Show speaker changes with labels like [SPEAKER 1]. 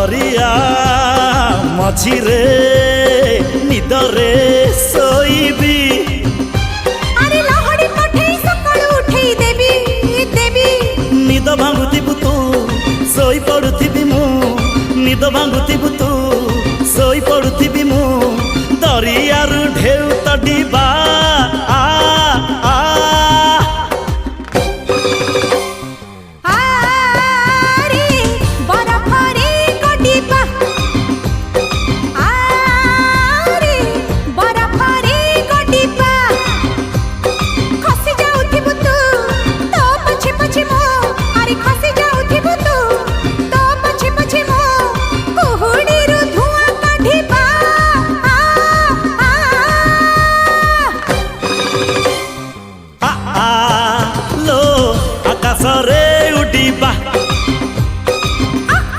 [SPEAKER 1] दरिया मझिरे निदरे सोईबी
[SPEAKER 2] अरे लहड़ी पठेई सकाळु उठेई देबी देबी
[SPEAKER 1] निद भांगुथिबु तू सोई पडुथिबी मु निद भांगुथिबु तू सोई पडुथिबी मु दरियारु ढेउ तडिबा